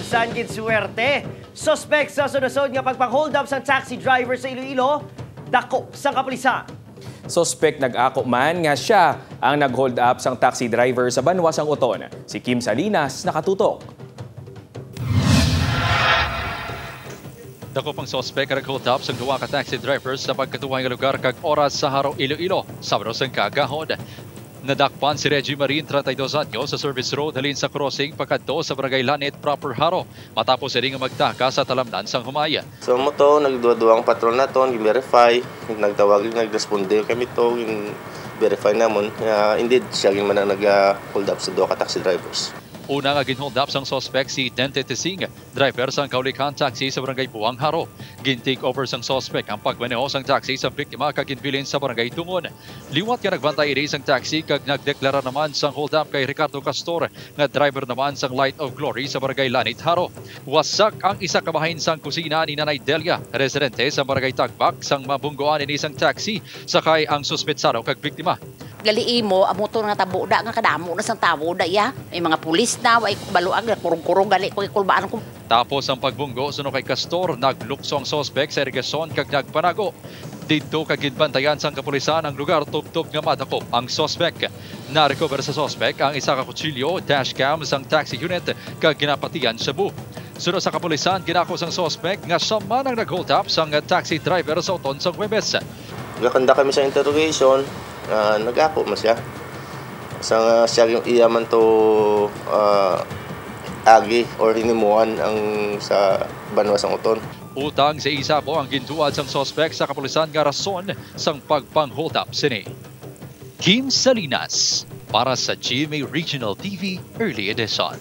bisan gid suwerte. Suspect sa sunod nga pagpang-hold up sa taxi driver sa Iloilo, dako sa kapulisan. Suspect nag-ako man nga siya ang nag-hold up sang taxi driver sa Banwasang Uton. Si Kim Salinas nakatutok. Dako pang suspect nag-hold up sa duwa ka taxi drivers sa pagkatuwang nga lugar kag oras sa Haro, Iloilo, Sabado sang kagahon. Nadakpan si Reggie Marin, 32 anyos, sa service road halin sa crossing pagkadto sa Barangay Lanit, proper Haro, matapos siya nga magtaka sa talamnan sang Humaya. So mo to, nagduwa-duwang patrol na to, i-verify, nagtawag, nag-responde kami to, verify namon. Indeed, siya man ang nag-hold up sa duwa ka taxi drivers. Una nga ginhold up sang suspect si Dente Tesing, driver sang kaulikan taxi sa Barangay Buang, Haro. Gin-take over sang suspect ang pagmaneho sang taxi sa biktima kag ginbilin sa Barangay Tungon. Liwat nga nagbantay iri sang taxi kag nagdeklara naman sang hold up kay Ricardo Castor, nga driver naman sang Light of Glory sa Barangay Lanit, Haro. Wasak ang isa ka bahin sang kusina ni Nanay Delia, residente sa Barangay Tagbak, sang mabunggoan ini sang taxi sakay ang suspetsado kag biktima. Gali mo, ang motor nga tabuda nga kadamo na sang tabuda ya. May mga pulis na, way baluag na kurong-kurong gali ko ikulbaan ko. Tapos ang pagbunggo suno kay Castor, naglukso ang suspect sa irigasyon kag nagpanago. Dito kag ginbantayan sang kapulisan ang lugar tubtob nga madakop ang suspect. Na-recover sa suspect ang isa ka kutsilyo, dashcam sang taxi unit kag ginapatian sa buh. Sunod sa kapulisan, ginako sang suspect nga siya man ang nag-hold up sang taxi driver sa Uton sang Huwebes. Nagkanda kami sa interrogation, nag-ako mo siya. Siya yung iyaman to agi or hinimuan ang sa Banwasang Uton. Utang sa isa po ang gintuad sang suspect sa kapulisan nga rason sang pagpang-hold up sini. Kim Salinas para sa GMA Regional TV Early Edition.